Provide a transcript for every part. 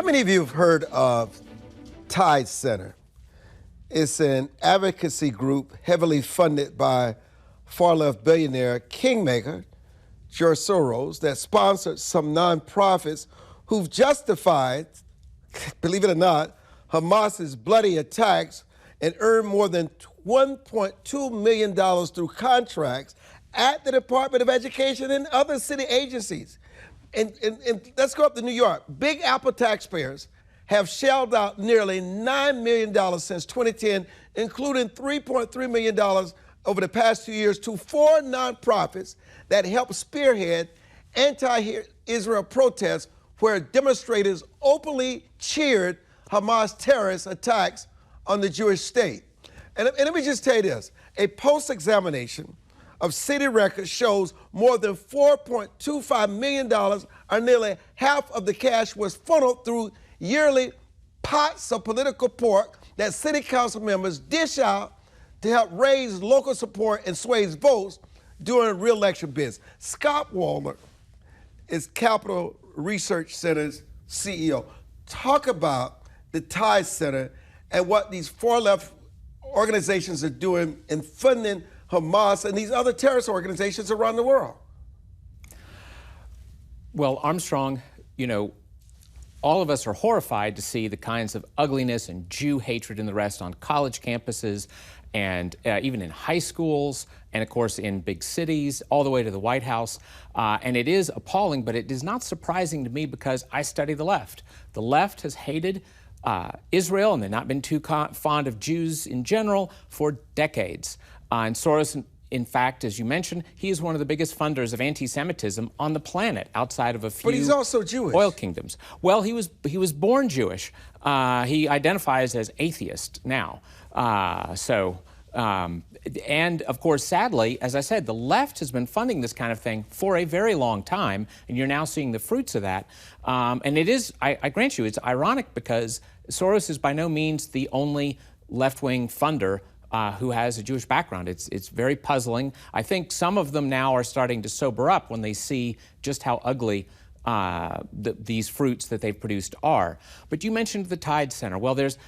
How many of you have heard of Tide Center? It's an advocacy group heavily funded by far-left billionaire kingmaker George Soros that sponsored some nonprofits who've justified, believe it or not, Hamas's bloody attacks and earned more than $1.2 million through contracts at the Department of Education and other city agencies. And let's go up to New York. Big Apple taxpayers have shelled out nearly $9 million since 2010, including $3.3 million over the past 2 years to 4 nonprofits that help spearhead anti-Israel protests where demonstrators openly cheered Hamas terrorist attacks on the Jewish state. And let me just tell you this, a post-examination of city records shows more than $4.25 million, or nearly half of the cash, was funneled through yearly pots of political pork that city council members dish out to help raise local support and sway votes during re-election bids. Scott Waller is Capital Research Center's CEO. Talk about the Tide Center and what these far-left organizations are doing in funding Hamas and these other terrorist organizations around the world. Well, Armstrong, all of us are horrified to see the kinds of ugliness and Jew hatred and the rest on college campuses and even in high schools and, of course, in big cities, all the way to the White House. And it is appalling, but it is not surprising to me because I study the left. The left has hated Israel, and they've not been too fond of Jews in general for decades. And Soros, in fact, as you mentioned, he is one of the biggest funders of anti-Semitism on the planet, outside of a few. But he's also Jewish. Oil kingdoms. Well, he was born Jewish. He identifies as atheist now. And of course, sadly, as I said, the left has been funding this kind of thing for a very long time, and you're now seeing the fruits of that. And it is, I grant you, it's ironic because Soros is by no means the only left-wing funder who has a Jewish background. It's very puzzling. I think some of them now are starting to sober up when they see just how ugly these fruits that they've produced are. But you mentioned the Tide Center. Well, there's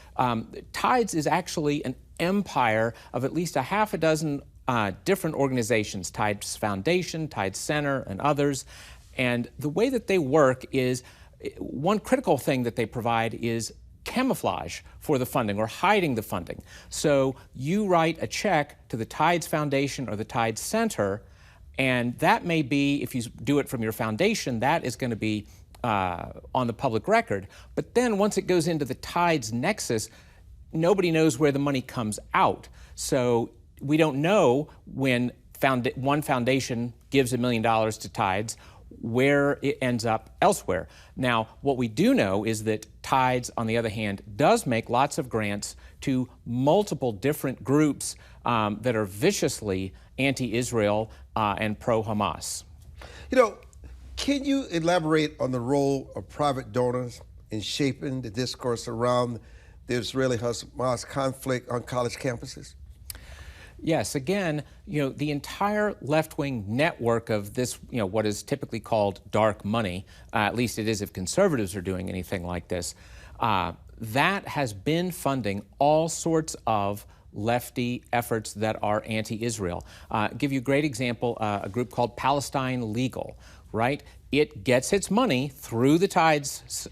Tides is actually an empire of at least a half a dozen different organizations, Tides Foundation, Tides Center, and others. And the way that they work is, one critical thing that they provide is camouflage for the funding or hiding the funding. So you write a check to the Tides Foundation or the Tides Center, and that may be, if you do it from your foundation, that is going to be on the public record. But then once it goes into the Tides nexus, nobody knows where the money comes out. So we don't know when one foundation gives $1 million to Tides, where it ends up elsewhere. Now, what we do know is that Tides, on the other hand, does make lots of grants to multiple different groups that are viciously anti-Israel and pro-Hamas. Can you elaborate on the role of private donors in shaping the discourse around the Israeli-Hamas conflict on college campuses? Yes, again, the entire left-wing network of this, what is typically called dark money, at least it is if conservatives are doing anything like this, that has been funding all sorts of lefty efforts that are anti-Israel. Give you a great example, a group called Palestine Legal, right? It gets its money through the Tides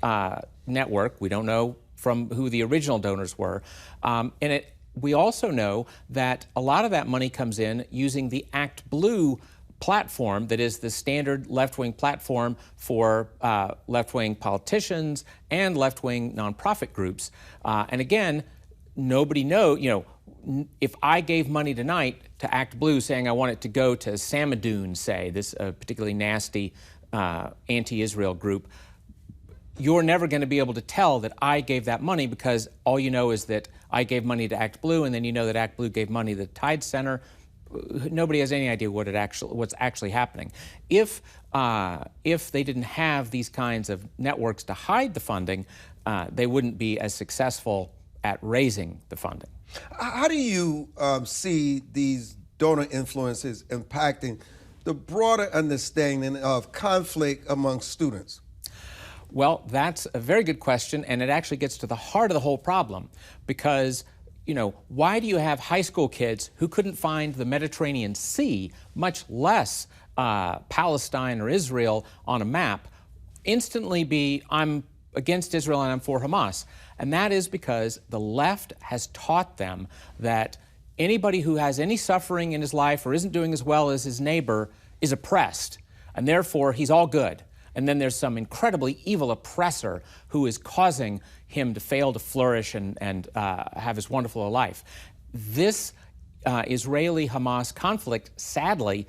network. We don't know from who the original donors were, we also know that a lot of that money comes in using the Act Blue platform that is the standard left-wing platform for left-wing politicians and left-wing nonprofit groups. And again, nobody knows, if I gave money tonight to Act Blue saying I want it to go to Samadoun, say, this particularly nasty anti-Israel group, you're never going to be able to tell that I gave that money because all you know is that I gave money to Act Blue, and then you know that Act Blue gave money to the Tide Center. Nobody has any idea what's actually happening. If they didn't have these kinds of networks to hide the funding, they wouldn't be as successful at raising the funding. How do you see these donor influences impacting the broader understanding of conflict among students? Well, that's a very good question, and it actually gets to the heart of the whole problem. Because, why do you have high school kids who couldn't find the Mediterranean Sea, much less Palestine or Israel, on a map, instantly be, I'm against Israel and I'm for Hamas? And that is because the left has taught them that anybody who has any suffering in his life or isn't doing as well as his neighbor is oppressed, and therefore he's all good. And then there's some incredibly evil oppressor who is causing him to fail to flourish and have his wonderful life. This Israeli-Hamas conflict, sadly,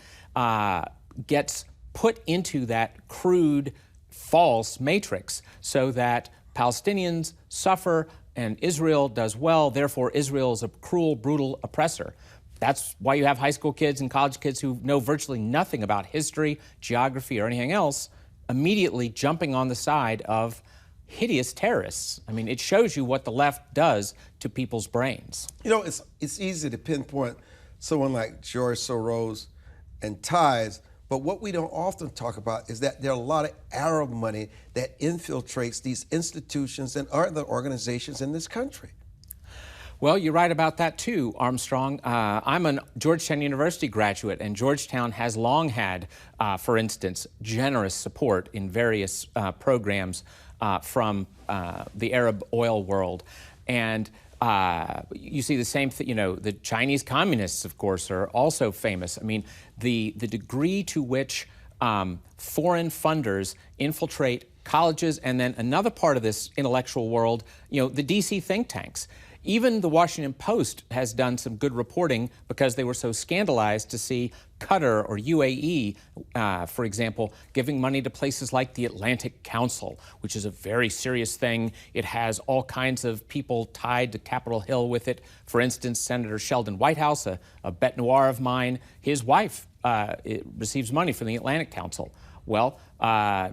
gets put into that crude, false matrix so that Palestinians suffer and Israel does well, therefore Israel is a cruel, brutal oppressor. That's why you have high school kids and college kids who know virtually nothing about history, geography, or anything else immediately jumping on the side of hideous terrorists. I mean, it shows you what the left does to people's brains. It's easy to pinpoint someone like George Soros and ties, but what we don't often talk about is that there are a lot of Arab money that infiltrates these institutions and other organizations in this country. Well, you're right about that too, Armstrong. I'm a Georgetown University graduate, and Georgetown has long had, for instance, generous support in various programs from the Arab oil world. And you see the same thing, the Chinese communists, of course, are also famous. I mean, the degree to which foreign funders infiltrate colleges, and then another part of this intellectual world, the DC think tanks. Even the Washington Post has done some good reporting because they were so scandalized to see Qatar or UAE, for example, giving money to places like the Atlantic Council, which is a very serious thing. It has all kinds of people tied to Capitol Hill with it. For instance, Senator Sheldon Whitehouse, a bête noire of mine, his wife receives money from the Atlantic Council. Well,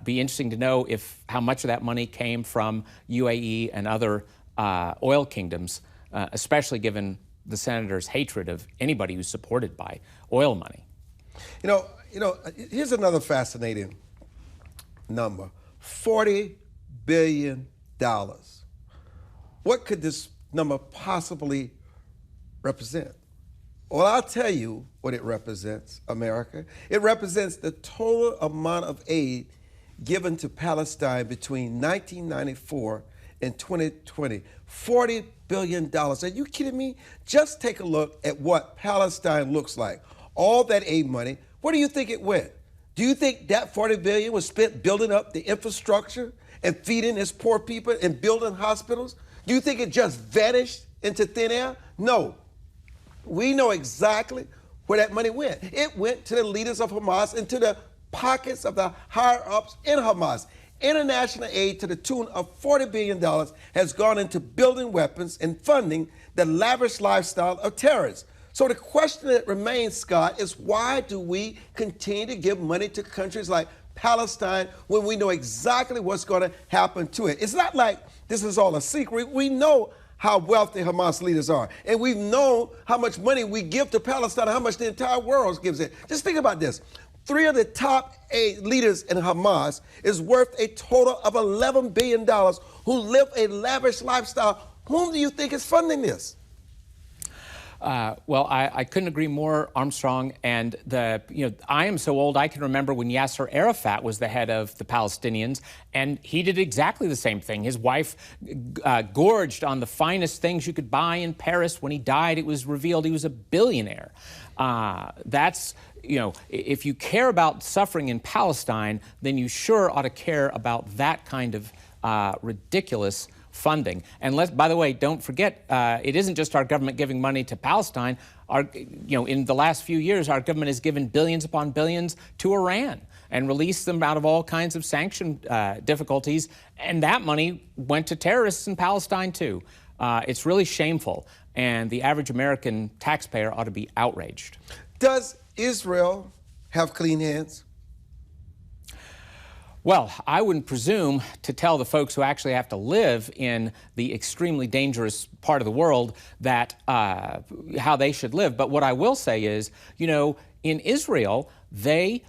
be interesting to know how much of that money came from UAE and other oil kingdoms, especially given the senator's hatred of anybody who's supported by oil money. Here's another fascinating number: $40 billion. What could this number possibly represent? Well, I'll tell you what it represents, America. It represents the total amount of aid given to Palestine between 1994 in 2020, $40 billion. Are you kidding me? Just take a look at what Palestine looks like. All that aid money, where do you think it went? Do you think that $40 billion was spent building up the infrastructure and feeding its poor people and building hospitals? Do you think it just vanished into thin air? No. We know exactly where that money went. It went to the leaders of Hamas and to the pockets of the higher-ups in Hamas. International aid to the tune of $40 billion has gone into building weapons and funding the lavish lifestyle of terrorists. So the question that remains, Scott, is why do we continue to give money to countries like Palestine when we know exactly what's going to happen to it? It's not like this is all a secret. We know how wealthy Hamas leaders are, and we know how much money we give to Palestine, how much the entire world gives it. Just think about this. 3 of the top 8 leaders in Hamas is worth a total of $11 billion who live a lavish lifestyle. Whom do you think is funding this? Well, I couldn't agree more, Armstrong. And I am so old I can remember when Yasser Arafat was the head of the Palestinians, and he did exactly the same thing. His wife gorged on the finest things you could buy in Paris. When he died, it was revealed he was a billionaire. If you care about suffering in Palestine, then you sure ought to care about that kind of ridiculous funding. And by the way, don't forget, it isn't just our government giving money to Palestine. In the last few years, our government has given billions upon billions to Iran and released them out of all kinds of sanction difficulties. And that money went to terrorists in Palestine too. It's really shameful. And the average American taxpayer ought to be outraged. Does Israel have clean hands? Well, I wouldn't presume to tell the folks who actually have to live in the extremely dangerous part of the world that how they should live. But what I will say is, in Israel, they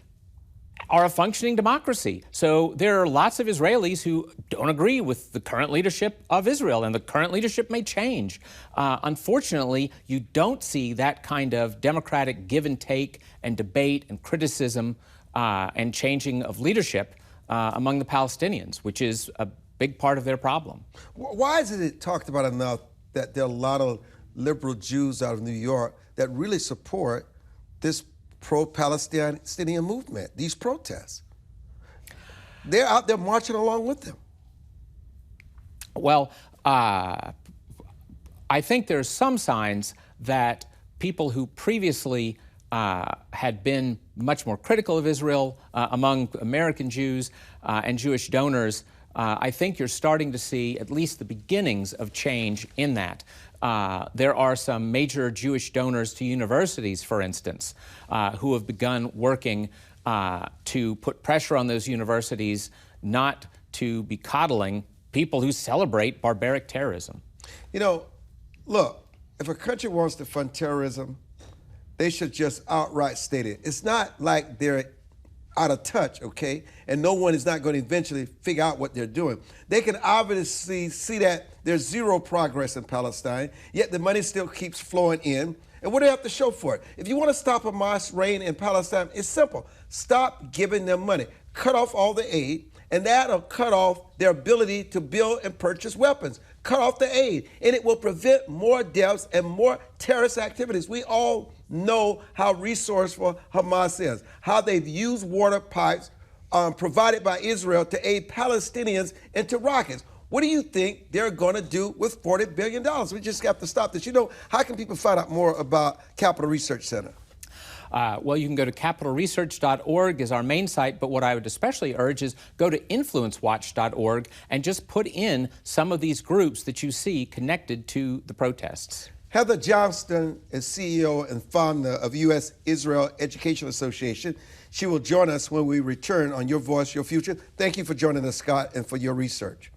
are a functioning democracy. So there are lots of Israelis who don't agree with the current leadership of Israel, and the current leadership may change. Unfortunately, you don't see that kind of democratic give and take and debate and criticism and changing of leadership among the Palestinians, which is a big part of their problem. Why isn't it talked about enough that there are a lot of liberal Jews out of New York that really support this pro-Palestinian movement, these protests? They're out there marching along with them. Well, I think there's some signs that people who previously had been much more critical of Israel among American Jews and Jewish donors, I think you're starting to see at least the beginnings of change in that. There are some major Jewish donors to universities, for instance, who have begun working to put pressure on those universities not to be coddling people who celebrate barbaric terrorism. You know, look, if a country wants to fund terrorism, they should just outright state it. It's not like they're out of touch, okay? And no one is not going to eventually figure out what they're doing. They can obviously see that there's zero progress in Palestine, yet the money still keeps flowing in. And what do they have to show for it? If you want to stop Hamas reign in Palestine, it's simple. Stop giving them money. Cut off all the aid, and that'll cut off their ability to build and purchase weapons. Cut off the aid, and it will prevent more deaths and more terrorist activities. We all know how resourceful Hamas is, how they've used water pipes provided by Israel to aid Palestinians into rockets. What do you think they're going to do with $40 billion? We just have to stop this. You know, how can people find out more about Capital Research Center? Well, you can go to capitalresearch.org is our main site, but what I would especially urge is go to influencewatch.org and just put in some of these groups that you see connected to the protests. Heather Johnston is CEO and founder of U.S.-Israel Education Association. She will join us when we return on Your Voice, Your Future. Thank you for joining us, Scott, and for your research.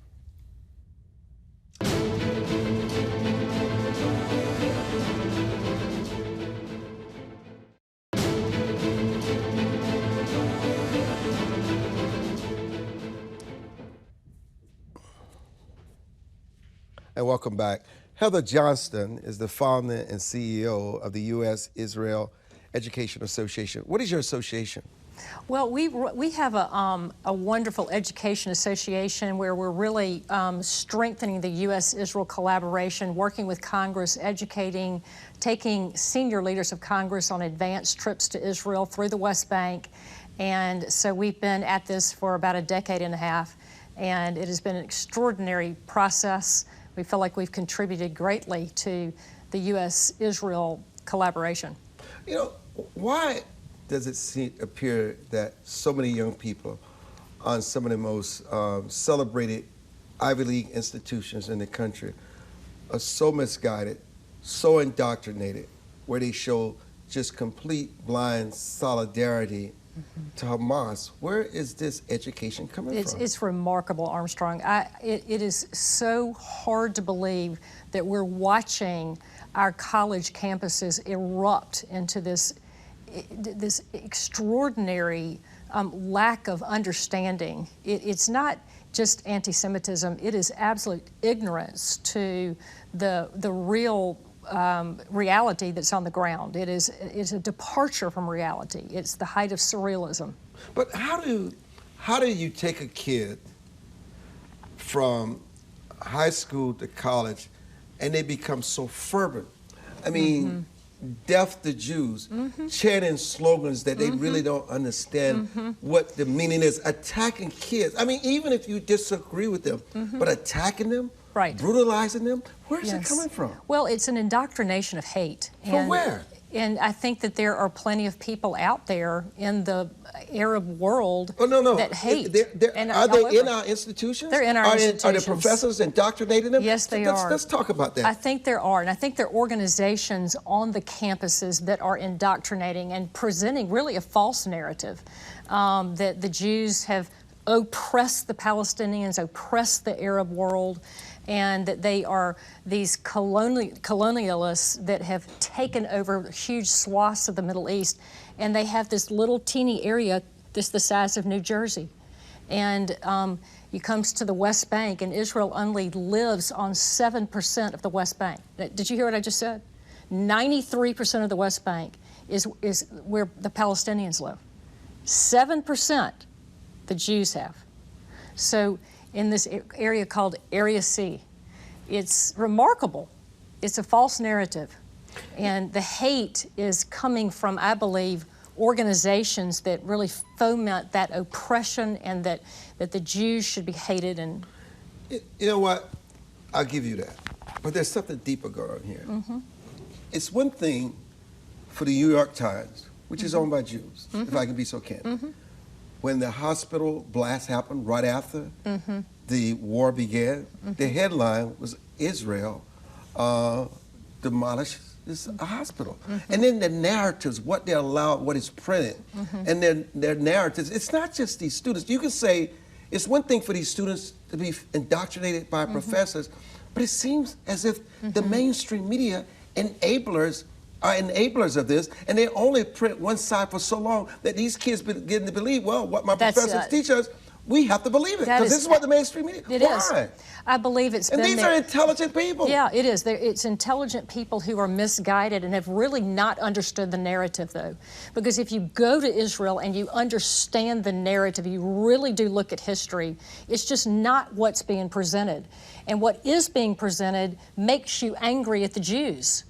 And welcome back. Heather Johnston is the founder and CEO of the U.S.-Israel Education Association. What is your association? Well, we have a wonderful education association where we're really strengthening the U.S.-Israel collaboration, working with Congress, educating, taking senior leaders of Congress on advanced trips to Israel through the West Bank. And so we've been at this for about a decade and a half, and it has been an extraordinary process. We feel like we've contributed greatly to the U.S.-Israel collaboration. You know, why does it appear that so many young people on some of the most celebrated Ivy League institutions in the country are so misguided, so indoctrinated, where they show just complete blind solidarity to Hamas? Where is this education coming from? It's remarkable, Armstrong. It is so hard to believe that we're watching our college campuses erupt into this extraordinary lack of understanding. It's not just anti-Semitism, it is absolute ignorance to the real reality that's on the ground. It's a departure from reality. It's the height of surrealism. But how do you take a kid from high school to college and they become so fervent? I mean, death to Jews, chanting slogans that they really don't understand what the meaning is, attacking kids. I mean, even if you disagree with them, but attacking them, right, brutalizing them, where's it coming from? Well, it's an indoctrination of hate. From where? And I think that there are plenty of people out there in the Arab world that hate. Are they in our institutions? They're in our institutions. Are the professors indoctrinating them? Yes, they are. Let's talk about that. I think there are, and I think there are organizations on the campuses that are indoctrinating and presenting really a false narrative that the Jews have oppressed the Palestinians, oppressed the Arab world, and that they are these colonialists that have taken over huge swaths of the Middle East, and they have this little teeny area this the size of New Jersey. And he comes to the West Bank, and Israel only lives on 7% of the West Bank. Did you hear what I just said? 93% of the West Bank is where the Palestinians live. 7% the Jews have. So in this area called Area C, it's remarkable. It's a false narrative. And the hate is coming from, I believe, organizations that really foment that oppression and that the Jews should be hated. And you know what? I'll give you that. But there's something deeper going on here. Mm-hmm. It's one thing for the New York Times, which is owned by Jews, if I can be so candid. When the hospital blast happened right after the war began, the headline was Israel demolished this hospital. And then the narratives, what they allow, what is printed, and their narratives, it's not just these students. You can say it's one thing for these students to be indoctrinated by professors, but it seems as if the mainstream media are enablers of this, and they only print one side for so long that these kids begin to believe, well, what my professors teach us, we have to believe it, because this is what the mainstream media. Why? I believe it's and been these are intelligent people. Yeah, it is. It's intelligent people who are misguided and have really not understood the narrative, though. Because if you go to Israel and you understand the narrative, you really do look at history, it's just not what's being presented. And what is being presented makes you angry at the Jews.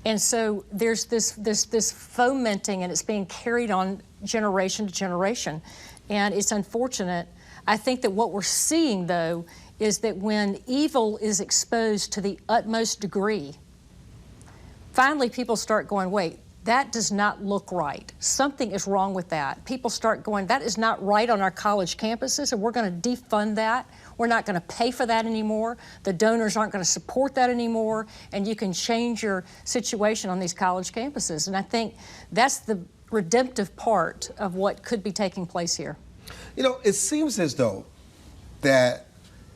And so there's this fomenting, and it's being carried on generation to generation. And it's unfortunate. I think that what we're seeing, though, is that when evil is exposed to the utmost degree, finally people start going, wait, that does not look right. Something is wrong with that. People start going, that is not right on our college campuses, and we're going to defund that. We're not going to pay for that anymore. The donors aren't going to support that anymore, and you can change your situation on these college campuses. And I think that's the redemptive part of what could be taking place here. You know, it seems as though that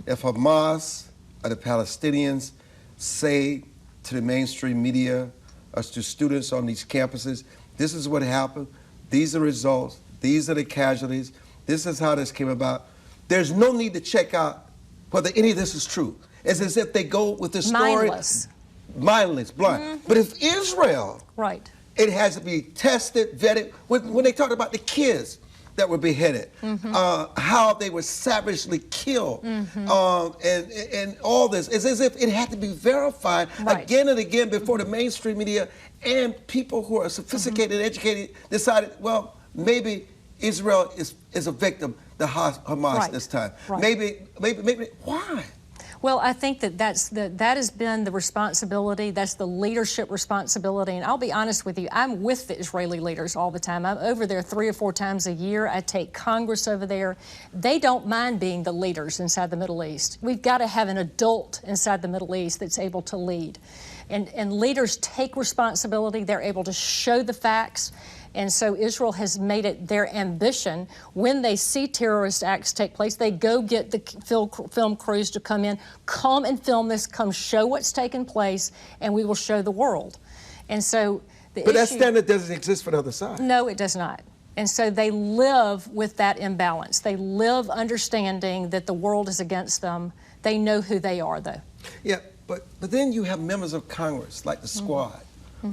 if Hamas or the Palestinians say to the mainstream media or to students on these campuses, this is what happened, these are the results, these are the casualties, this is how this came about, there's no need to check out whether any of this is true. It's as if they go with the story. Mindless, blind. But if Israel, it has to be tested, vetted. When they talked about the kids that were beheaded, how they were savagely killed, and all this, it's as if it had to be verified again and again before the mainstream media and people who are sophisticated and educated decided, well, maybe Israel is a victim, the Hamas this time. Maybe, why? Well, I think that has been the responsibility, that's the leadership responsibility. And I'll be honest with you, I'm with the Israeli leaders all the time. I'm over there 3 or 4 times a year. I take Congress over there. They don't mind being the leaders inside the Middle East. We've got to have an adult inside the Middle East that's able to lead. And leaders take responsibility. They're able to show the facts. And so Israel has made it their ambition. When they see terrorist acts take place, they go get the film crews to come in, come and film this, come show what's taken place, and we will show the world. And so But that standard doesn't exist for the other side. No, it does not. And so they live with that imbalance. They live understanding that the world is against them. They know who they are, though. Yeah, but then you have members of Congress, like the Squad,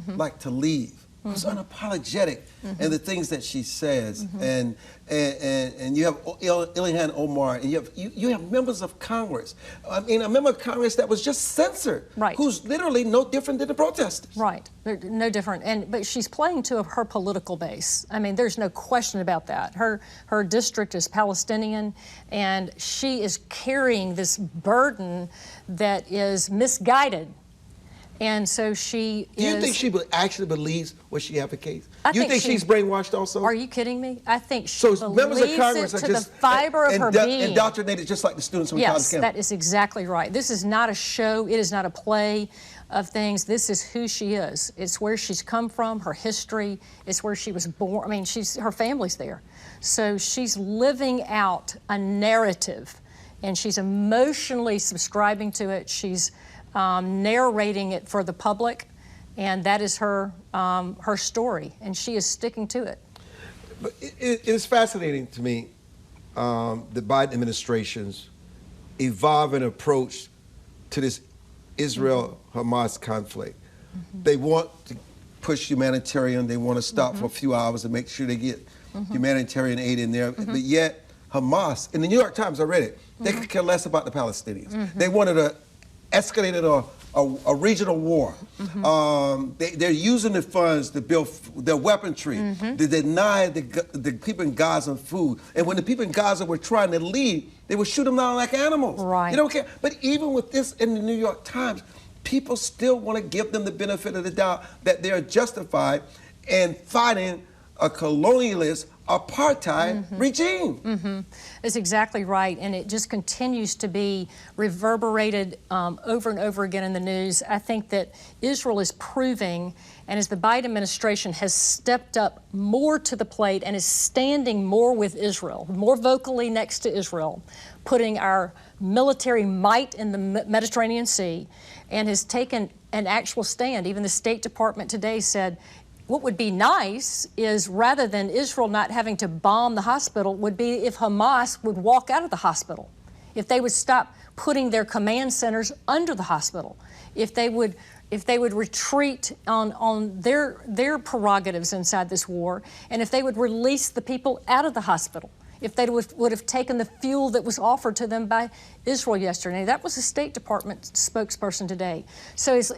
like to leave. Who's unapologetic in the things that she says, and you have Ilhan Omar, and you have members of Congress. I mean, a member of Congress that was just censored, who's literally no different than the protesters. Right, they're no different, but she's playing to her political base. I mean, there's no question about that. Her district is Palestinian, and she is carrying this burden that is misguided. And so she Do you think she actually believes what she advocates? Do you think she's brainwashed also? Are you kidding me? I think she members of Congress it are to just the fiber of her being. Indoctrinated just like the students on college campus. Yes, that is exactly right. This is not a show. It is not a play of things. This is who she is. It's where she's come from, her history. It's where she was born. I mean, her family's there. So she's living out a narrative, and she's emotionally subscribing to it. She's narrating it for the public, and that is her story, and she is sticking to it. But it is fascinating to me, the Biden administration's evolving approach to this Israel-Hamas conflict. They want to push humanitarian. They want to stop for a few hours and make sure they get humanitarian aid in there. But yet, Hamas, in the New York Times, I read it, they could care less about the Palestinians. They wanted to escalate a regional war. They're using the funds to build their weaponry, to deny the people in Gaza food. And when the people in Gaza were trying to leave, they would shoot them down like animals. Right. You don't care. But even with this in the New York Times, people still want to give them the benefit of the doubt that they're justified in fighting a colonialist apartheid regime. That's exactly right, and it just continues to be reverberated over and over again in the news. I think that Israel is proving, and as the Biden administration has stepped up more to the plate and is standing more with Israel, more vocally next to Israel, putting our military might in the Mediterranean Sea, and has taken an actual stand. Even the State Department today said, what would be nice is, rather than Israel not having to bomb the hospital, would be if Hamas would walk out of the hospital, if they would stop putting their command centers under the hospital, if they would retreat on their prerogatives inside this war, and if they would release the people out of the hospital, if they would have taken the fuel that was offered to them by Israel yesterday. That was the State Department spokesperson today. So as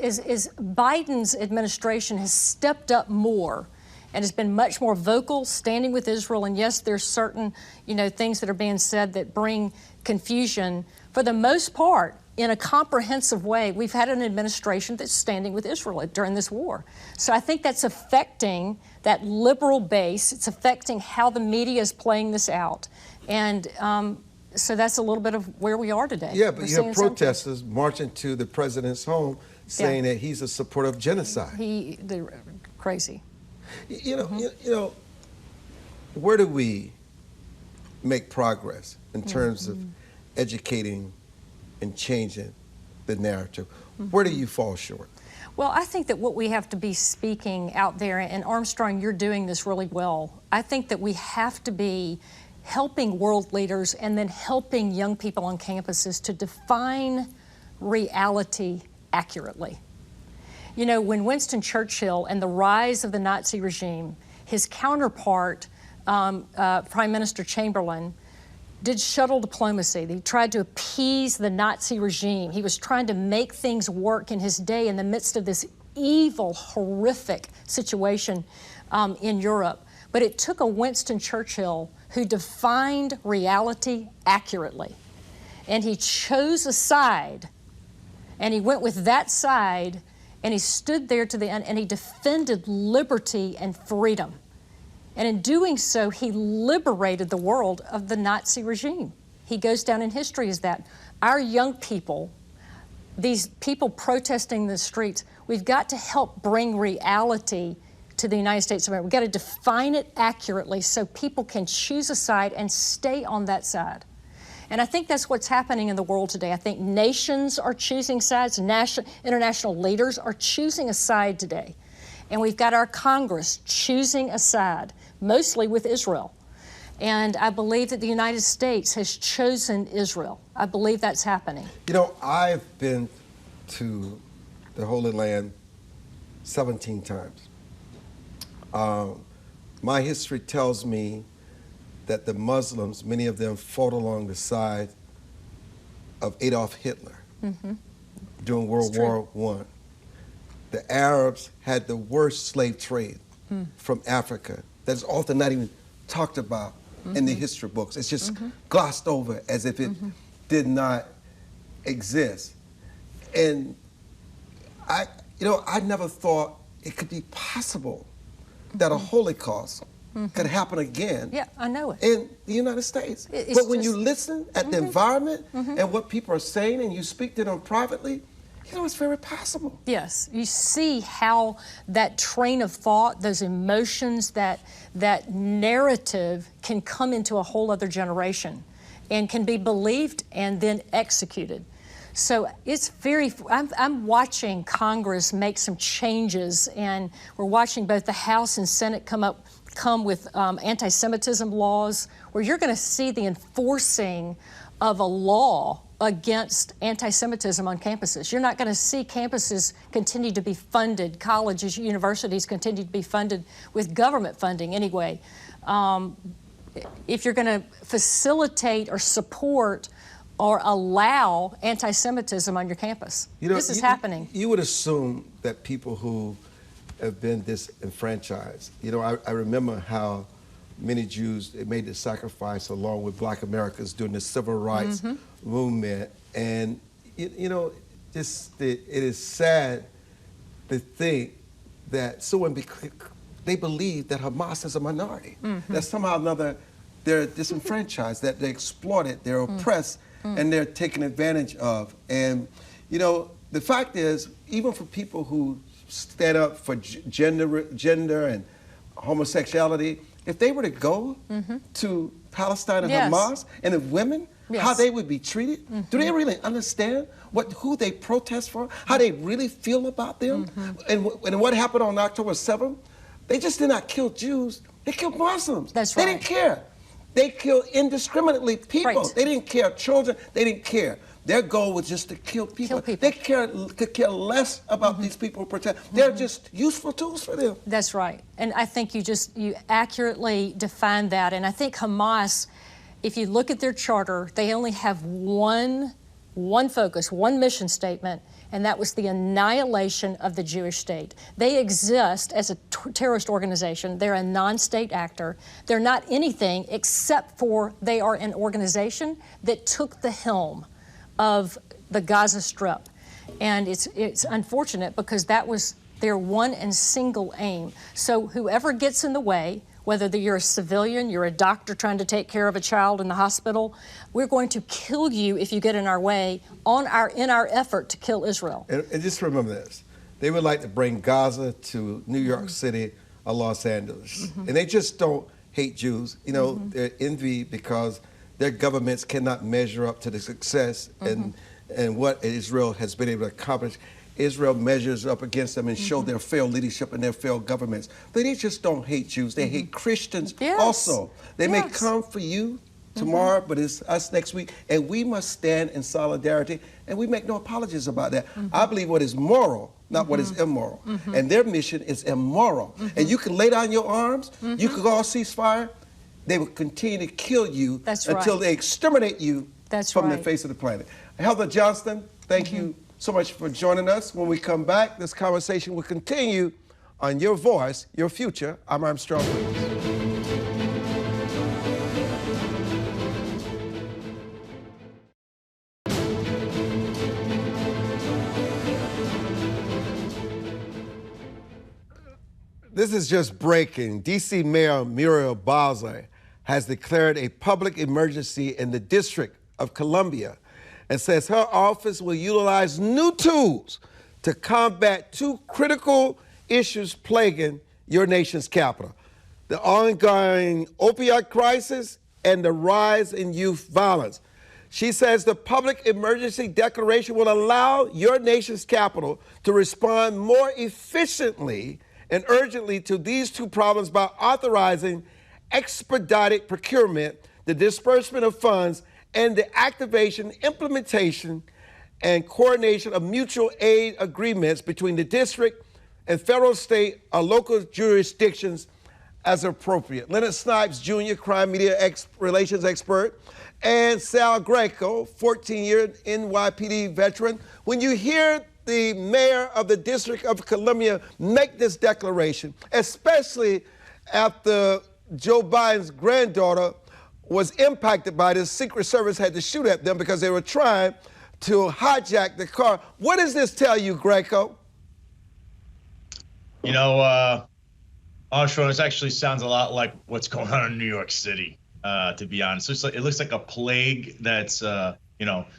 Biden's administration has stepped up more and has been much more vocal, standing with Israel, and yes, there's certain things that are being said that bring confusion. For the most part, in a comprehensive way, we've had an administration that's standing with Israel during this war. So I think that's affecting that liberal base. It's affecting how the media is playing this out. And so that's a little bit of where we are today. Yeah, but you have protesters marching to the president's home saying that he's a supporter of genocide. They're crazy. You know, where do we make progress in terms of educating and changing the narrative? Where do you fall short? Well, I think that what we have to be speaking out there, and Armstrong, you're doing this really well, I think that we have to be helping world leaders and then helping young people on campuses to define reality accurately. You know, when Winston Churchill and the rise of the Nazi regime, his counterpart, Prime Minister Chamberlain, did shuttle diplomacy. He tried to appease the Nazi regime. He was trying to make things work in his day in the midst of this evil, horrific situation in Europe. But it took a Winston Churchill who defined reality accurately. And he chose a side, and he went with that side, and he stood there to the end, and he defended liberty and freedom. And in doing so, he liberated the world of the Nazi regime. He goes down in history as that. Our young people, these people protesting in the streets, we've got to help bring reality to the United States of America. We've got to define it accurately so people can choose a side and stay on that side. And I think that's what's happening in the world today. I think nations are choosing sides, international leaders are choosing a side today. And we've got our Congress choosing a side, mostly with Israel. And I believe that the United States has chosen Israel. I believe that's happening. You know, I've been to the Holy Land 17 times. My history tells me that the Muslims, many of them fought along the side of Adolf Hitler during World War I. The Arabs had the worst slave trade from Africa. That's often not even talked about in the history books. It's just glossed over as if it did not exist. And I never thought it could be possible that a Holocaust could happen again. Yeah, I know it. In the United States. But when you listen at the environment and what people are saying and you speak to them privately, you know, it's very possible. Yes, you see how that train of thought, those emotions, that narrative can come into a whole other generation and can be believed and then executed. So it's I'm watching Congress make some changes, and we're watching both the House and Senate come with anti-Semitism laws, where you're going to see the enforcing of a law against anti-Semitism on campuses. You're not going to see campuses continue to be funded, colleges, universities continue to be funded with government funding anyway. If you're going to facilitate or support or allow anti-Semitism on your campus, this is happening. You would assume that people who have been disenfranchised, I remember how many Jews, they made the sacrifice along with Black Americans during the civil rights movement. And, it is sad to think that they believe that Hamas is a minority, that somehow or another they're disenfranchised, that they're exploited, they're oppressed, and they're taken advantage of. And, the fact is, even for people who stand up for gender and homosexuality, if they were to go to Palestine and Hamas, and if women, how they would be treated, do they really understand who they protest for, how they really feel about them? And what happened on October 7th? They just did not kill Jews, they killed Muslims. That's right. They didn't care. They killed indiscriminately people. Right. They didn't care children, they didn't care. Their goal was just to kill people. They could care less about these people who protest. They're just useful tools for them. That's right. And I think you accurately defined that. And I think Hamas, if you look at their charter, they only have one focus, one mission statement, and that was the annihilation of the Jewish state. They exist as a terrorist organization. They're a non-state actor. They're not anything except for they are an organization that took the helm of the Gaza Strip. And it's unfortunate because that was their one and single aim. So whoever gets in the way, whether you're a civilian, you're a doctor trying to take care of a child in the hospital, we're going to kill you if you get in our way in our effort to kill Israel. And just remember this, they would like to bring Gaza to New York City or Los Angeles. And they just don't hate Jews. They're envy because their governments cannot measure up to the success and what Israel has been able to accomplish. Israel measures up against them and show their failed leadership and their failed governments. But they just don't hate Jews. They hate Christians also. They may come for you tomorrow, but it's us next week. And we must stand in solidarity, and we make no apologies about that. I believe what is moral, not what is immoral. And their mission is immoral. And you can lay down your arms, you can all ceasefire, they will continue to kill you until they exterminate you from the face of the planet. Heather Johnston, thank you so much for joining us. When we come back, this conversation will continue on Your Voice, Your Future. I'm Armstrong Williams. This is just breaking. D.C. Mayor Muriel Bowser has declared a public emergency in the District of Columbia and says her office will utilize new tools to combat two critical issues plaguing your nation's capital: the ongoing opioid crisis and the rise in youth violence. She says the public emergency declaration will allow your nation's capital to respond more efficiently and urgently to these two problems by authorizing expedited procurement, the disbursement of funds, and the activation, implementation, and coordination of mutual aid agreements between the district and federal, state, or local jurisdictions as appropriate. Leonard Snipes, Jr., crime media relations expert, and Sal Greco, 14-year NYPD veteran. When you hear the mayor of the District of Columbia make this declaration, especially after Joe Biden's granddaughter was impacted by this, Secret Service had to shoot at them because they were trying to hijack the car. What does this tell you, Greco? Armstrong, this actually sounds a lot like what's going on in New York City, to be honest. It looks like a plague that's,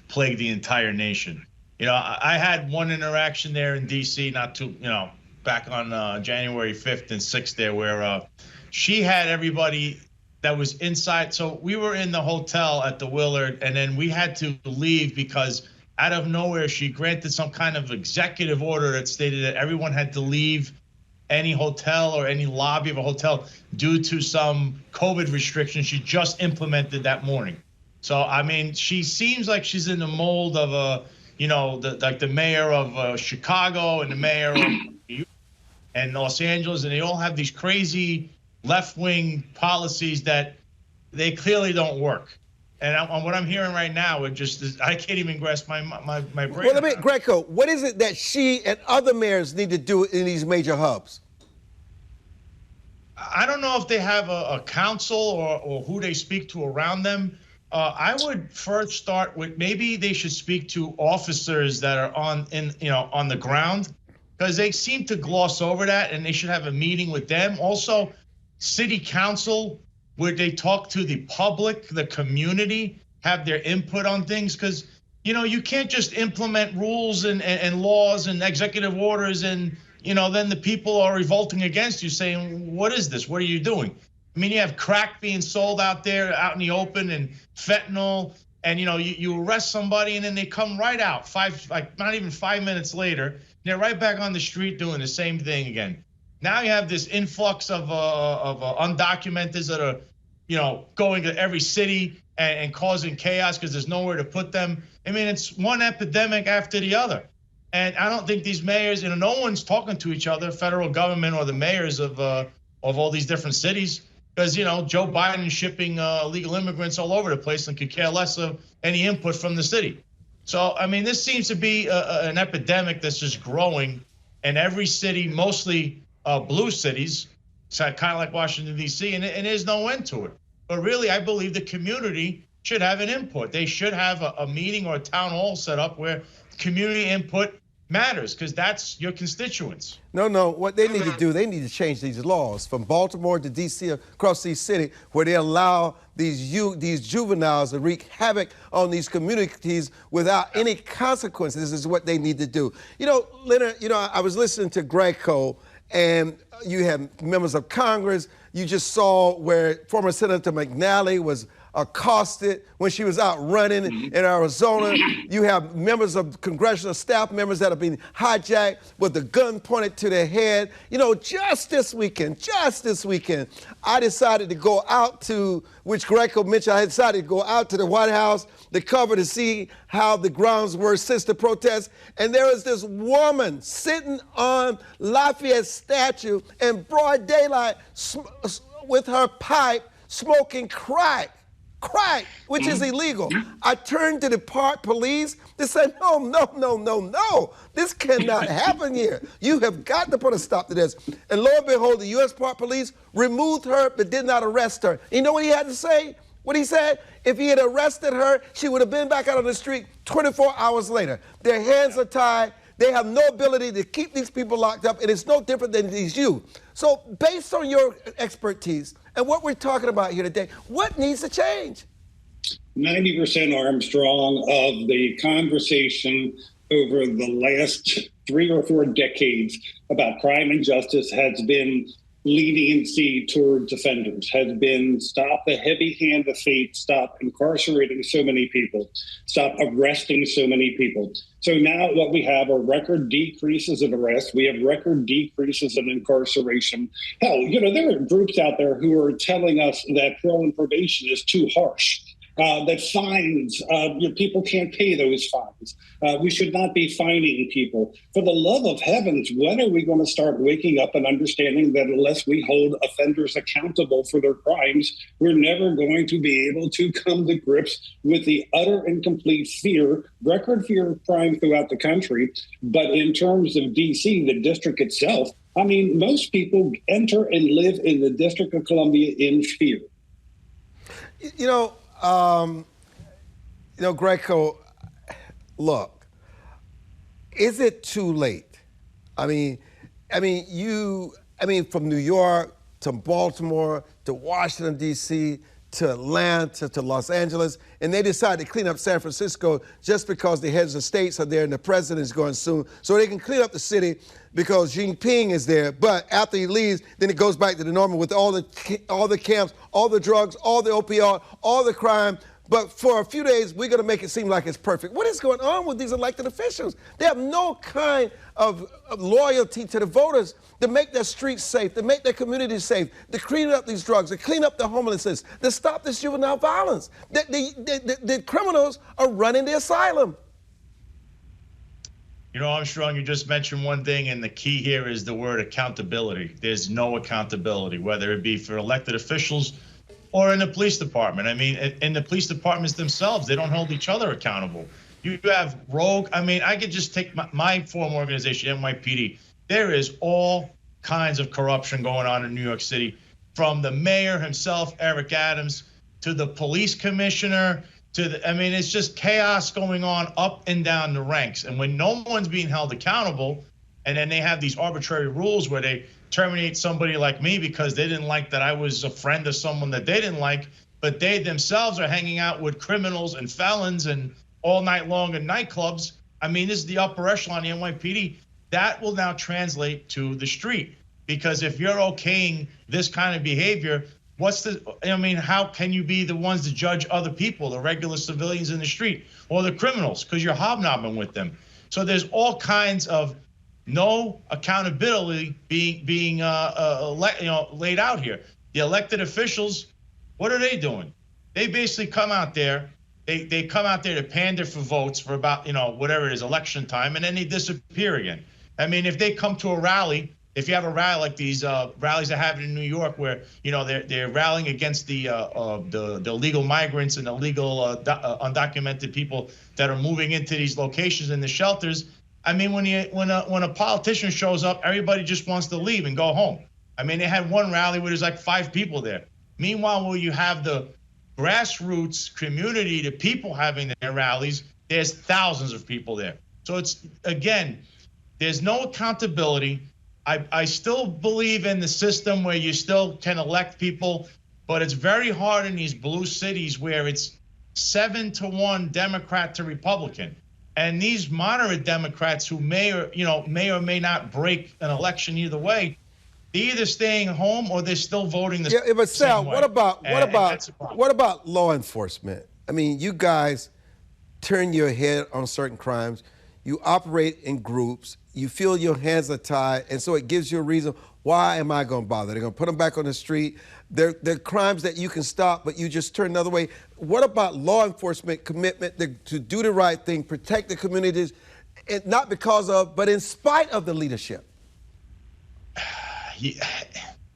plagued the entire nation. I had one interaction there in D.C. back on January 5th and 6th there, where she had everybody that was inside. So we were in the hotel at the Willard, and then we had to leave because out of nowhere, she granted some kind of executive order that stated that everyone had to leave any hotel or any lobby of a hotel due to some COVID restrictions she just implemented that morning. So, I mean, she seems like she's in the mold of like the mayor of Chicago and the mayor of New York and Los Angeles, and they all have these crazy left-wing policies that they clearly don't work. And on what I'm hearing right now, it just is, I can't even grasp my brain. Well, Greco, what is it that she and other mayors need to do in these major hubs? I don't know if they have a council or who they speak to around them. I would first start with maybe they should speak to officers that are on the ground, because they seem to gloss over that, and they should have a meeting with them. Also, city council, where they talk to the public, the community, have their input on things, because you can't just implement rules and laws and executive orders and then the people are revolting against you, saying, what is this? What are you doing? I mean, you have crack being sold out there, out in the open, and fentanyl, and you arrest somebody, and then they come right out not even 5 minutes later, and they're right back on the street doing the same thing again. Now you have this influx of undocumenteds that are, going to every city and causing chaos because there's nowhere to put them. I mean, it's one epidemic after the other. And I don't think these mayors, no one's talking to each other, federal government or the mayors of all these different cities, because, Joe Biden is shipping illegal immigrants all over the place and could care less of any input from the city. So, I mean, this seems to be an epidemic that's just growing in every city, mostly blue cities, so kind of like Washington, D.C., and there's no end to it. But really, I believe the community should have an input. They should have a meeting or a town hall set up where community input matters, because that's your constituents. No. What they need to do, they need to change these laws from Baltimore to D.C. across these cities, where they allow these juveniles to wreak havoc on these communities without any consequences. This is what they need to do. Leonard, I was listening to Greco, and you have members of Congress. You just saw where former Senator McNally was accosted when she was out running in Arizona. You have members of congressional staff members that have been hijacked with a gun pointed to their head. Just this weekend, I decided to go out to, which Greco mentioned, I decided to go out to the White House to cover to see how the grounds were since the protest. And there was this woman sitting on Lafayette statue in broad daylight with her pipe smoking crack, which is illegal. I turned to the Park Police. They said, no. This cannot happen here. You have got to put a stop to this. And lo and behold, the U.S. Park Police removed her but did not arrest her. You know what he had to say? What he said? If he had arrested her, she would have been back out on the street 24 hours later. Their hands are tied. They have no ability to keep these people locked up, and it's no different than these youth. So based on your expertise and what we're talking about here today, what needs to change? 90% Armstrong of the conversation over the last 3 or 4 decades about crime and justice has been leniency towards offenders, has been stop the heavy hand of fate, stop incarcerating so many people, stop arresting so many people. So now what we have are record decreases in arrests. We have record decreases in incarceration. Hell, there are groups out there who are telling us that parole and probation is too harsh. That fines, people can't pay those fines. We should not be fining people. For the love of heavens, when are we going to start waking up and understanding that unless we hold offenders accountable for their crimes, we're never going to be able to come to grips with the utter and complete record fear of crime throughout the country. But in terms of D.C., the district itself, I mean, most people enter and live in the District of Columbia in fear. Greco, look, is it too late? I mean, from New York to Baltimore to Washington, D.C., to Atlanta, to Los Angeles, and they decided to clean up San Francisco just because the heads of states are there and the president is going soon, so they can clean up the city because Jinping is there. But after he leaves, then it goes back to the normal with all the camps, all the drugs, all the opioid, all the crime. But for a few days, we're going to make it seem like it's perfect. What is going on with these elected officials? They have no kind of loyalty to the voters to make their streets safe, to make their communities safe, to clean up these drugs, to clean up the homelessness, to stop this juvenile violence. The criminals are running the asylum. You know, Armstrong, you just mentioned one thing, and the key here is the word accountability. There's no accountability, whether it be for elected officials or in the police department. I mean, in the police departments themselves, they don't hold each other accountable. You have rogue, I mean, I could just take my former organization, NYPD. There is all kinds of corruption going on in New York City, from the mayor himself, Eric Adams, to the police commissioner, I mean, it's just chaos going on up and down the ranks. And when no one's being held accountable, and then they have these arbitrary rules where they terminate somebody like me because they didn't like that I was a friend of someone that they didn't like, but they themselves are hanging out with criminals and felons and all night long in nightclubs. I mean, this is the upper echelon, the NYPD. That will now translate to the street, because if you're okaying this kind of behavior, how can you be the ones to judge other people, the regular civilians in the street, or the criminals, because you're hobnobbing with them? So there's all kinds of no accountability being laid out here. The elected officials, what are they doing? They basically come out there. They come out there to pander for votes for about, whatever it is, election time, and then they disappear again. I mean, if they come to a rally, if you have a rally like these rallies that happen in New York, where they're rallying against the illegal migrants and illegal undocumented people that are moving into these locations in the shelters. I mean, when a politician shows up, everybody just wants to leave and go home. I mean, they had one rally where there's like 5 people there. Meanwhile, where you have the grassroots community, the people having their rallies, there's thousands of people there. So it's, again, there's no accountability. I still believe in the system where you still can elect people, but it's very hard in these blue cities where it's 7-1 Democrat to Republican. And these moderate Democrats who may or may not break an election either way, they're either staying home or they're still voting the same way. Yeah, but Sal, what about law enforcement? I mean, you guys turn your head on certain crimes. You operate in groups. You feel your hands are tied, and so it gives you a reason. Why am I going to bother? They're going to put them back on the street. They're crimes that you can stop, but you just turn another way. What about law enforcement commitment to do the right thing, protect the communities, and not because of, but in spite of the leadership? Yeah,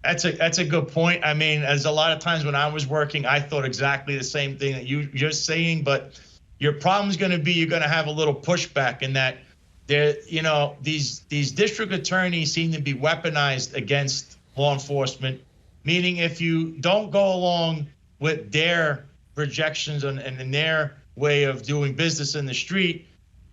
that's a good point. I mean, as a lot of times when I was working, I thought exactly the same thing that you're saying, but your problem is going to be you're going to have a little pushback in that these district attorneys seem to be weaponized against law enforcement, meaning if you don't go along with their projections and their way of doing business in the street,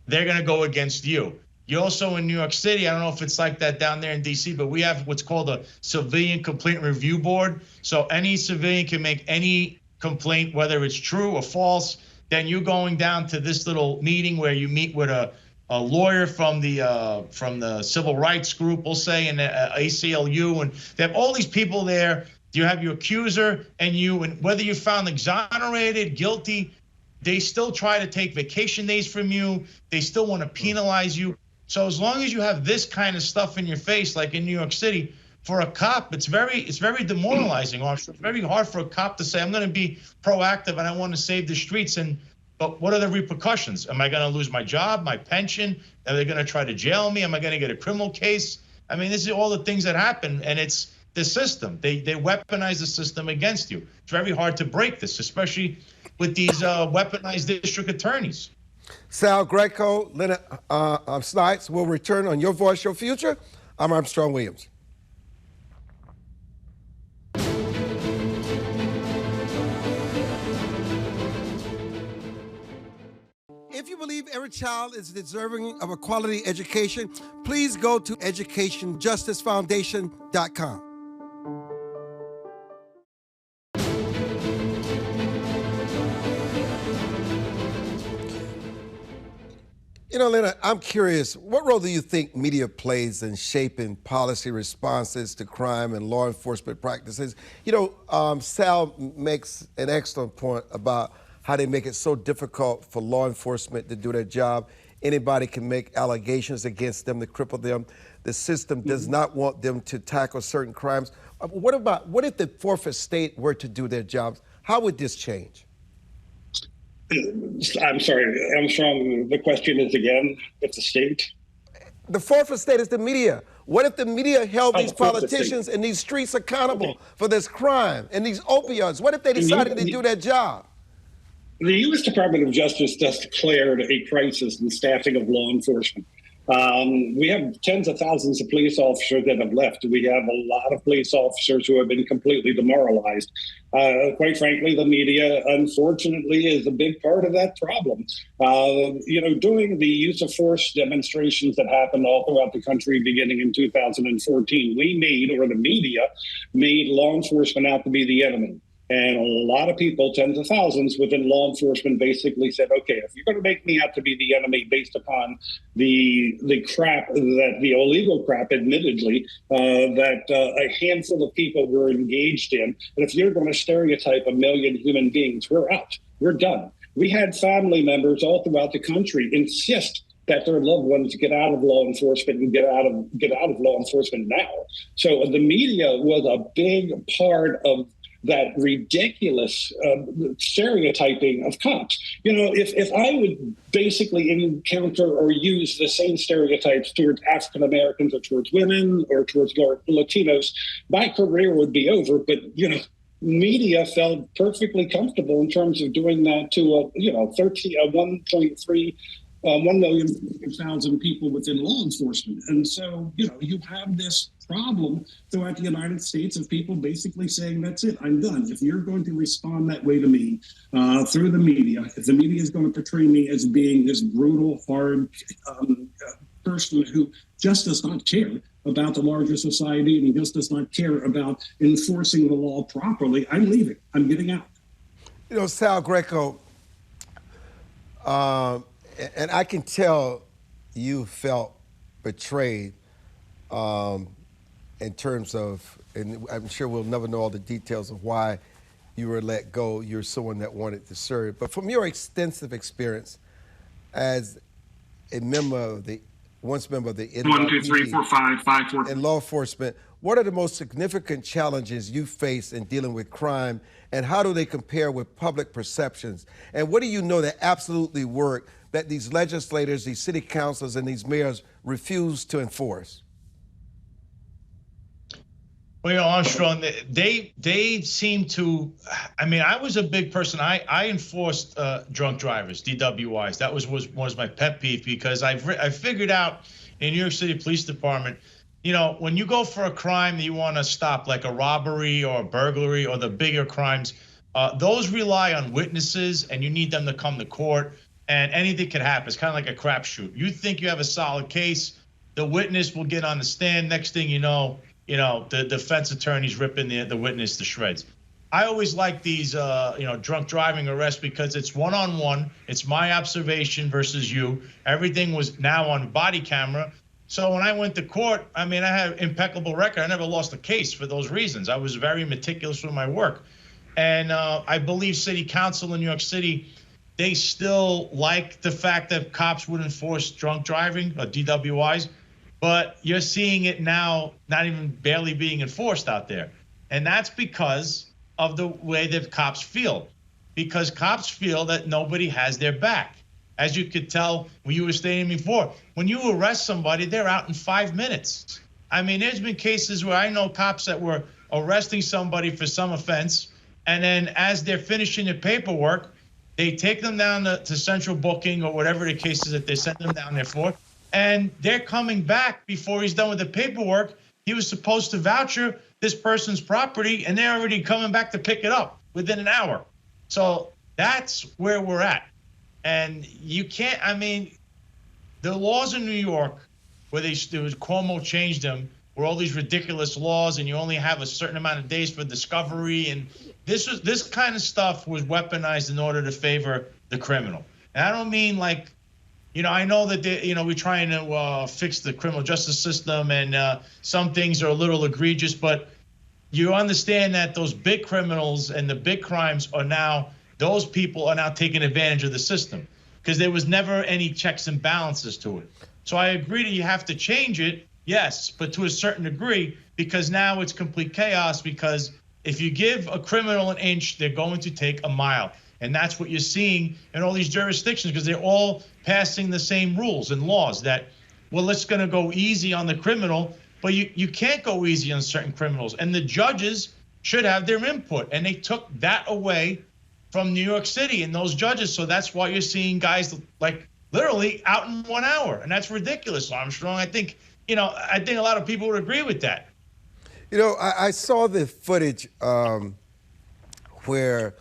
they're going to go against you. You also in New York City, I don't know if it's like that down there in D.C., but we have what's called a civilian complaint review board. So any civilian can make any complaint, whether it's true or false. Then you're going down to this little meeting where you meet with a lawyer from the civil rights group, we'll say, and ACLU, and they have all these people there. You have your accuser and whether you're found exonerated, guilty, they still try to take vacation days from you. They still want to penalize you. So as long as you have this kind of stuff in your face, like in New York City, for a cop, it's very demoralizing. It's very hard for a cop to say, I'm going to be proactive and I want to save the streets. But what are the repercussions? Am I going to lose my job, my pension? Are they going to try to jail me? Am I going to get a criminal case? I mean, this is all the things that happen, and it's the system. They weaponize the system against you. It's very hard to break this, especially with these weaponized district attorneys. Sal Greco, Leonard Snipes will return on Your Voice, Your Future. I'm Armstrong Williams. If you believe every child is deserving of a quality education, please go to educationjusticefoundation.com. Leonard, I'm curious, what role do you think media plays in shaping policy responses to crime and law enforcement practices? Sal makes an excellent point about how they make it so difficult for law enforcement to do their job. Anybody can make allegations against them to cripple them. The system does not want them to tackle certain crimes. What if the fourth estate were to do their jobs? How would this change? I'm sorry, Armstrong, the question is again, if the state? The fourth estate is the media. What if the media held these politicians in these streets accountable for this crime and these opioids? What if they decided to do their job? The U.S. Department of Justice just declared a crisis in staffing of law enforcement. We have tens of thousands of police officers that have left. We have a lot of police officers who have been completely demoralized. Quite frankly, the media, unfortunately, is a big part of that problem. During the use of force demonstrations that happened all throughout the country beginning in 2014, the media made law enforcement out to be the enemy. And a lot of people, tens of thousands within law enforcement, basically said, okay, if you're going to make me out to be the enemy based upon the illegal crap, admittedly, that a handful of people were engaged in, and if you're going to stereotype a million human beings, we're out. We're done. We had family members all throughout the country insist that their loved ones get out of law enforcement and get out of law enforcement now. So the media was a big part of that ridiculous stereotyping of cops. If I would basically encounter or use the same stereotypes towards African Americans or towards women or towards Latinos, my career would be over. But, media felt perfectly comfortable in terms of doing that to 1 million people within law enforcement. And so, you have this problem throughout the United States of people basically saying, that's it, I'm done. If you're going to respond that way to me through the media, if the media is going to portray me as being this brutal, hard person who just does not care about the larger society and he just does not care about enforcing the law properly, I'm leaving. I'm getting out. Sal Greco, and I can tell you felt betrayed in terms of, and I'm sure we'll never know all the details of why you were let go. You're someone that wanted to serve. But from your extensive experience as a member of the NYPD 1, 2, 3, 4, 5, 5, 4. and law enforcement, what are the most significant challenges you face in dealing with crime, and how do they compare with public perceptions? And what do you know that absolutely work that these legislators, these city councils, and these mayors refuse to enforce? Well, Armstrong, they seem to. I mean, I was a big person. I enforced drunk drivers, DWIs. That was my pet peeve, because I figured out in New York City Police Department, when you go for a crime that you want to stop, like a robbery or a burglary or the bigger crimes, those rely on witnesses, and you need them to come to court, and anything could happen. It's kind of like a crapshoot. You think you have a solid case, the witness will get on the stand. Next thing you know, the defense attorney's ripping the witness to shreds. I always like these, drunk driving arrests, because it's one-on-one. It's my observation versus you. Everything was now on body camera. So when I went to court, I had an impeccable record. I never lost a case for those reasons. I was very meticulous with my work. And I believe city council in New York City, they still like the fact that cops would enforce drunk driving or DWIs. But you're seeing it now not even barely being enforced out there. And that's because of the way that cops feel. Because cops feel that nobody has their back. As you could tell when you were stating before, when you arrest somebody, they're out in 5 minutes. There's been cases where I know cops that were arresting somebody for some offense, and then as they're finishing their paperwork, they take them down to central booking or whatever the case is that they send them down there for. And they're coming back before he's done with the paperwork. He was supposed to voucher this person's property, and they're already coming back to pick it up within an hour. So that's where we're at. And you can't, the laws in New York, where Cuomo changed them, were all these ridiculous laws, and you only have a certain amount of days for discovery. And this kind of stuff was weaponized in order to favor the criminal. And I don't mean like, I know that we're trying to fix the criminal justice system, and some things are a little egregious, but you understand that those big criminals and the big crimes are now those people are now taking advantage of the system because there was never any checks and balances to it. So I agree that you have to change it, yes, but to a certain degree, because now it's complete chaos, because if you give a criminal an inch, they're going to take a mile. And that's what you're seeing in all these jurisdictions, because they're all passing the same rules and laws that, well, it's going to go easy on the criminal, but you can't go easy on certain criminals. And the judges should have their input, and they took that away from New York City and those judges. So that's why you're seeing guys like literally out in 1 hour, and that's ridiculous, Armstrong. I think a lot of people would agree with that. I saw the footage where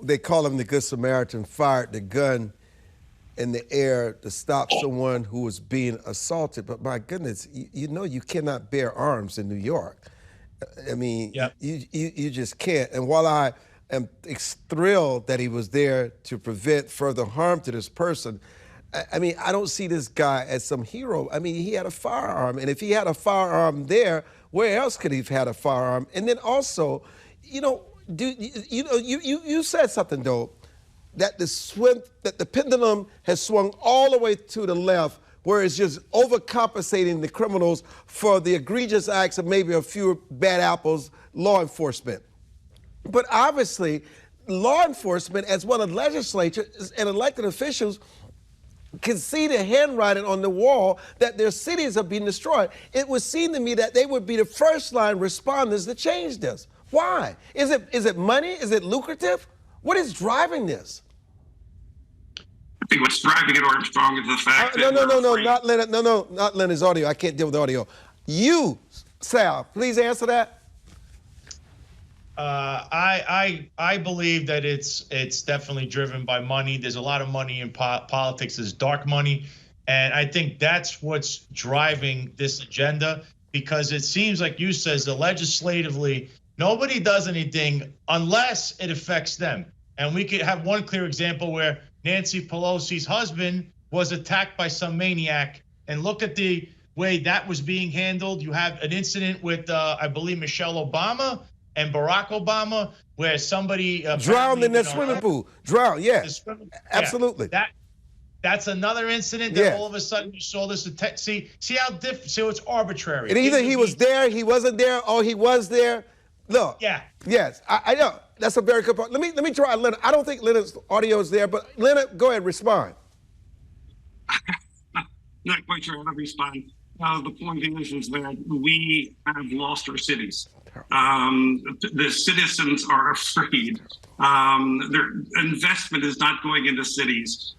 they call him the Good Samaritan, fired the gun in the air to stop someone who was being assaulted. But my goodness, you cannot bear arms in New York. I mean, yep. you just can't. And while I am thrilled that he was there to prevent further harm to this person, I mean, I don't see this guy as some hero. I mean, he had a firearm, and if he had a firearm there, where else could he have had a firearm? And then also, you said something though, that the pendulum has swung all the way to the left, where it's just overcompensating the criminals for the egregious acts of maybe a few bad apples, law enforcement. But obviously, law enforcement, as well as legislatures and elected officials, can see the handwriting on the wall that their cities are being destroyed. It would seem to me that they would be the first line responders to change this. Why? Is it money? Is it lucrative? What is driving this? I think what's driving it, Armstrong, is the fact that not Leonard. No, not Leonard's audio. I can't deal with the audio. You, Sal, please answer that. I believe that it's definitely driven by money. There's a lot of money in politics. There's dark money, and I think that's what's driving this agenda. Because it seems like you says that legislatively, nobody does anything unless it affects them. And we could have one clear example where Nancy Pelosi's husband was attacked by some maniac, and look at the way that was being handled. You have an incident with, I believe, Michelle Obama and Barack Obama, where somebody drowned in the swimming pool. Drowned, yeah, absolutely. That's another incident that all of a sudden you saw this. See how different. So it's arbitrary. And either he was there, he wasn't there, or he was there. Look. Yeah. Yes, I know. That's a very good point. Let me try Leonard. I don't think Leonard's audio is there, but Leonard, go ahead, respond. Not quite sure how to respond. The point is that we have lost our cities. The citizens are afraid. Their investment is not going into cities.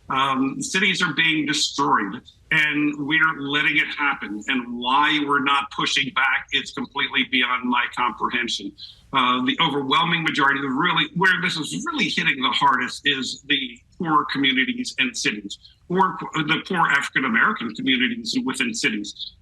Cities are being destroyed, and we're letting it happen. And why we're not pushing back is completely beyond my comprehension. The overwhelming majority, where this is really hitting the hardest, is the poor communities and cities, or the poor African-American communities within cities.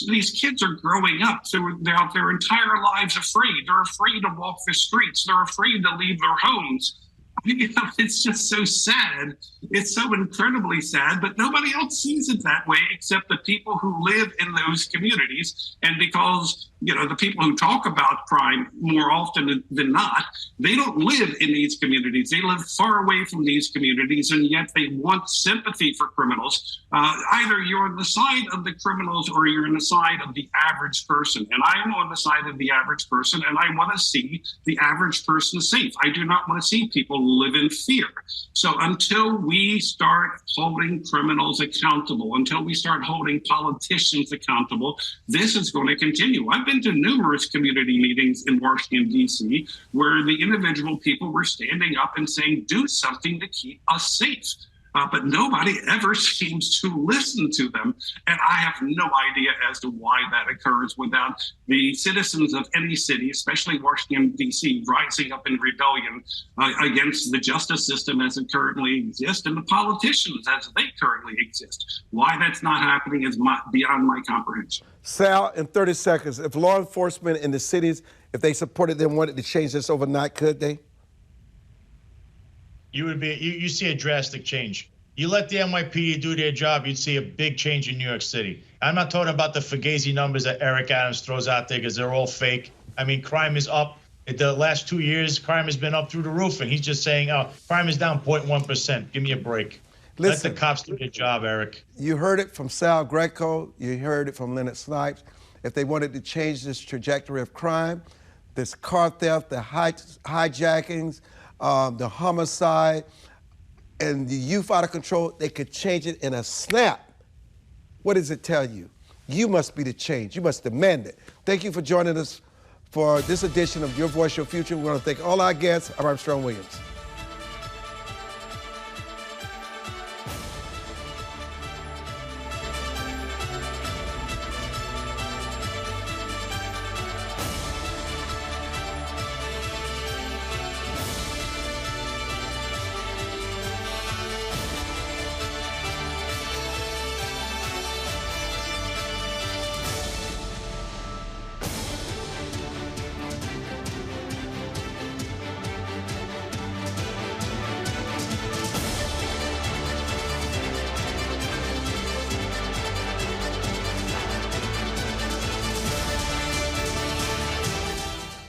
These kids are growing up, so their entire lives afraid. They're afraid to walk the streets. They're afraid to leave their homes. It's just so sad. It's so incredibly sad, but nobody else sees it that way except the people who live in those communities. And because, the people who talk about crime more often than not, they don't live in these communities. They live far away from these communities, and yet they want sympathy for criminals. Either you're on the side of the criminals or you're on the side of the average person. And I'm on the side of the average person, and I want to see the average person safe. I do not want to see people live in fear. So until we start holding criminals accountable, until we start holding politicians accountable, this is going to continue. I've been to numerous community meetings in Washington, D.C., where the individual people were standing up and saying, do something to keep us safe. But nobody ever seems to listen to them. And I have no idea as to why that occurs without the citizens of any city, especially Washington, D.C., rising up in rebellion against the justice system as it currently exists and the politicians as they currently exist. Why that's not happening is beyond my comprehension. Sal, in 30 seconds, if law enforcement in the cities, if they supported them, wanted to change this overnight, could they? You see a drastic change. You let the NYPD do their job, you'd see a big change in New York City. I'm not talking about the Fugazi numbers that Eric Adams throws out there because they're all fake. I mean, crime is up The last 2 years, crime has been up through the roof, and he's just saying, "Oh, crime is down 0.1%. Give me a break." Listen, let the cops do their job, Eric. You heard it from Sal Greco. You heard it from Leonard Snipes. If they wanted to change this trajectory of crime, this car theft, the hijackings, the homicide, and the youth out of control, they could change it in a snap. What does it tell you? You must be the change. You must demand it. Thank you for joining us for this edition of Your Voice, Your Future. We want to thank all our guests. I'm Armstrong Williams.